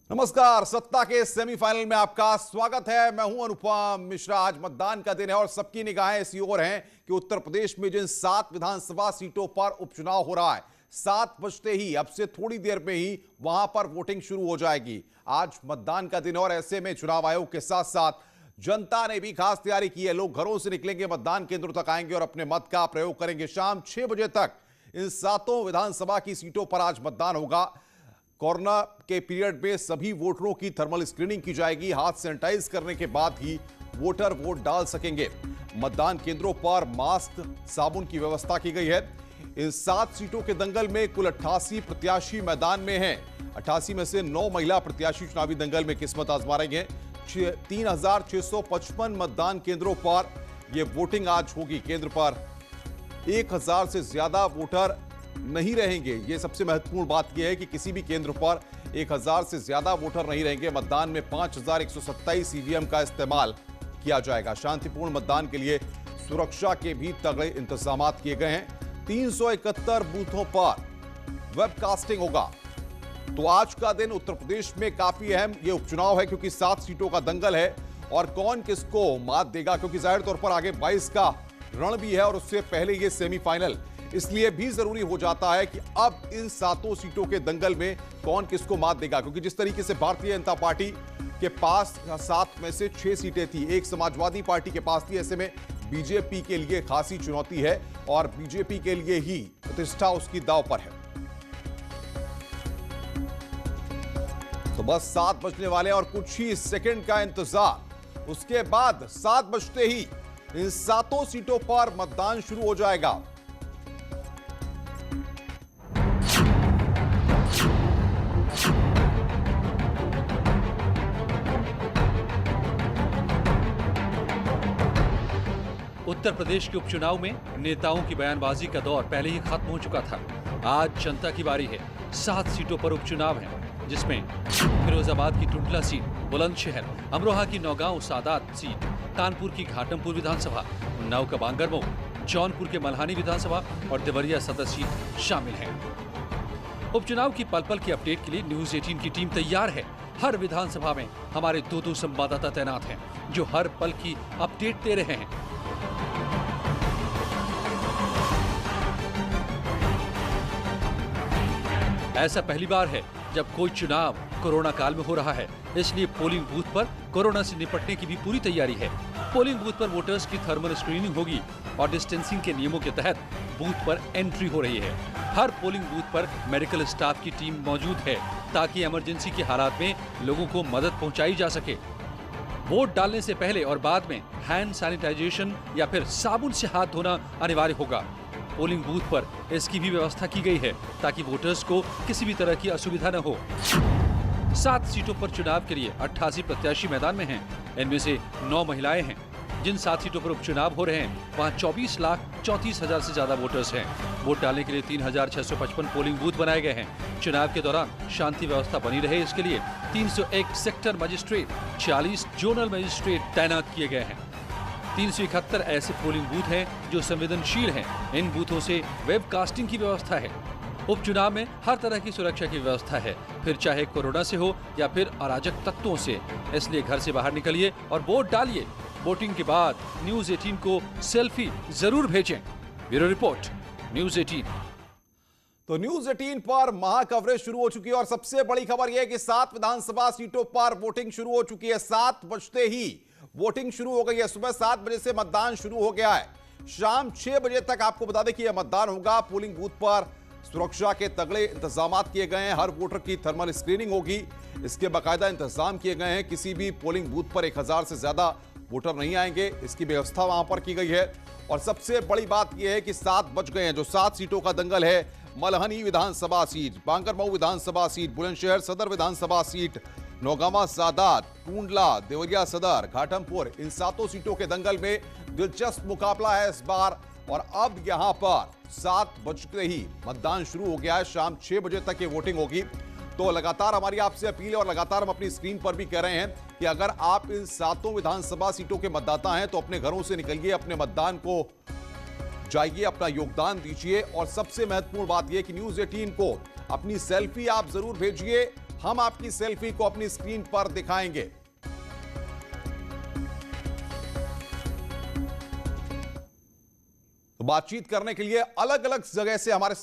नमस्कार। सत्ता के सेमीफाइनल में आपका स्वागत है। मैं हूं अनुपम मिश्रा। आज मतदान का दिन है और सबकी निगाहें इसी ओर हैं कि उत्तर प्रदेश में जिन 7 विधानसभा सीटों पर उपचुनाव हो रहा है, 7 बजते ही अब से थोड़ी देर में ही वहां पर वोटिंग शुरू हो जाएगी। आज मतदान का दिन और ऐसे में चुनाव आयोग के साथ साथ जनता ने भी खास तैयारी की है। लोग घरों से निकलेंगे, मतदान केंद्रों तक आएंगे और अपने मत का प्रयोग करेंगे। शाम 6 बजे तक इन 7 विधानसभा की सीटों पर आज मतदान होगा। कोरोना के पीरियड में सभी वोटरों की थर्मल स्क्रीनिंग की जाएगी। हाथ सैनिटाइज करने के बाद ही वोटर वोट डाल सकेंगे। मतदान केंद्रों पर मास्क, साबुन की व्यवस्था की गई है। इन 7 सीटों के दंगल में कुल 88 प्रत्याशी मैदान में हैं। 88 में से 9 महिला प्रत्याशी चुनावी दंगल में किस्मत आजमा रही हैं। 3655 मतदान केंद्रों पर यह वोटिंग आज होगी। केंद्र पर 1000 से ज्यादा वोटर नहीं रहेंगे। यह सबसे महत्वपूर्ण बात यह है कि किसी भी केंद्र पर 1000 से ज्यादा वोटर नहीं रहेंगे। मतदान में 5127 ईवीएम का इस्तेमाल किया जाएगा। शांतिपूर्ण मतदान के लिए सुरक्षा के भी तगड़े इंतजाम किए गए हैं। 371 बूथों पर वेबकास्टिंग होगा। तो आज का दिन उत्तर प्रदेश में काफी अहम यह उपचुनाव है, क्योंकि 7 सीटों का दंगल है और कौन किसको मात देगा, क्योंकि जाहिर तौर पर आगे 22 का रण भी है और उससे पहले यह सेमीफाइनल, इसलिए भी जरूरी हो जाता है कि अब इन 7 सीटों के दंगल में कौन किसको मात देगा। क्योंकि जिस तरीके से भारतीय जनता पार्टी के पास 7 में से 6 सीटें थी, एक समाजवादी पार्टी के पास थी, ऐसे में बीजेपी के लिए खासी चुनौती है और बीजेपी के लिए ही प्रतिष्ठा उसकी दांव पर है। तो बस 7 बजने वाले और कुछ ही सेकंड का इंतजार। उसके बाद 7 बजते ही इन 7 सीटों पर मतदान शुरू हो जाएगा। उत्तर प्रदेश के उपचुनाव में नेताओं की बयानबाजी का दौर पहले ही खत्म हो चुका था। आज जनता की बारी है। 7 सीटों पर उपचुनाव है, जिसमें फिरोजाबाद की टुंडला सीट, बुलंदशहर, अमरोहा की नौगांव सादात सीट, कानपुर की घाटमपुर विधानसभा, उन्नाव का बांगरमऊ, जौनपुर के मल्हानी विधानसभा और देवरिया सदर सीट शामिल है। उपचुनाव की पल पल की अपडेट के लिए न्यूज 18 की टीम तैयार है। हर विधानसभा में हमारे 2 संवाददाता तैनात हैं, जो हर पल की अपडेट दे रहे हैं। ऐसा पहली बार है जब कोई चुनाव कोरोना काल में हो रहा है, इसलिए पोलिंग बूथ पर कोरोना से निपटने की भी पूरी तैयारी है। पोलिंग बूथ पर वोटर्स की थर्मल स्क्रीनिंग होगी और डिस्टेंसिंग के नियमों के तहत बूथ पर एंट्री हो रही है। हर पोलिंग बूथ पर मेडिकल स्टाफ की टीम मौजूद है, ताकि इमरजेंसी के हालात में लोगों को मदद पहुंचाई जा सके। वोट डालने से पहले और बाद में हैंड सैनिटाइजेशन या फिर साबुन से हाथ धोना अनिवार्य होगा। पोलिंग बूथ पर इसकी भी व्यवस्था की गई है, ताकि वोटर्स को किसी भी तरह की असुविधा न हो। 7 सीटों पर चुनाव के लिए 88 प्रत्याशी मैदान में हैं। इनमें से 9 महिलाएं हैं। जिन 7 सीटों पर उपचुनाव हो रहे हैं, वहां 24,34,000 से ज्यादा वोटर्स हैं। वोट डालने के लिए 3,655 पोलिंग बूथ बनाए गए हैं। चुनाव के दौरान शांति व्यवस्था बनी रहे, इसके लिए 301 सेक्टर मजिस्ट्रेट, 40 जोनल मजिस्ट्रेट तैनात किए गए हैं। 371 ऐसे पोलिंग बूथ हैं जो संवेदनशील हैं। इन बूथों से वेबकास्टिंग की व्यवस्था है। उपचुनाव में हर तरह की सुरक्षा की व्यवस्था है, फिर चाहे कोरोना से हो या फिर अराजक तत्वों से। इसलिए घर से बाहर निकलिए और वोट डालिए। वोटिंग के बाद न्यूज 18 को सेल्फी जरूर भेजें। Bureau report, news 18। तो न्यूज 18 पर महा कवरेज शुरू हो चुकी है और सबसे बड़ी खबर यह है कि 7 विधानसभा सीटों पर वोटिंग शुरू हो चुकी है। 7 बजते ही वोटिंग शुरू हो गई है। सुबह 7 बजे से मतदान शुरू हो गया है। शाम 6 बजे तक आपको बता दें कि यह मतदान होगा। पोलिंग बूथ पर सुरक्षा के तगड़े इंतजाम किए गए हैं। हर वोटर की थर्मल स्क्रीनिंग होगी, इसके बाकायदा इंतजाम किए गए हैं। किसी भी पोलिंग बूथ पर 1000 से ज्यादा वोटर नहीं आएंगे, इसकी व्यवस्था वहां पर की गई है। और सबसे बड़ी बात यह है कि 7 बज गए हैं। जो 7 सीटों का दंगल है, मल्हानी विधानसभा सीट, बांगरमऊ विधानसभा सीट, बुलंदशहर सदर विधानसभा सीट, नौगांव सादात, टुंडला, देवरिया सदर, घाटमपुर, इन 7 सीटों के दंगल में दिलचस्प मुकाबला है इस बार। और अब यहां पर 7 बजते ही मतदान शुरू हो गया है। शाम 6 बजे तक ये वोटिंग होगी। तो लगातार हमारी आपसे अपील है और लगातार हम अपनी स्क्रीन पर भी कह रहे हैं कि अगर आप इन 7 विधानसभा सीटों के मतदाता हैं तो अपने घरों से निकलिए, अपने मतदान को जाइए, अपना योगदान दीजिए। और सबसे महत्वपूर्ण बात यह कि न्यूज 18 को अपनी सेल्फी आप जरूर भेजिए हम आपकी सेल्फी को अपनी स्क्रीन पर दिखाएंगे। तो बातचीत करने के लिए अलग अलग जगह से हमारे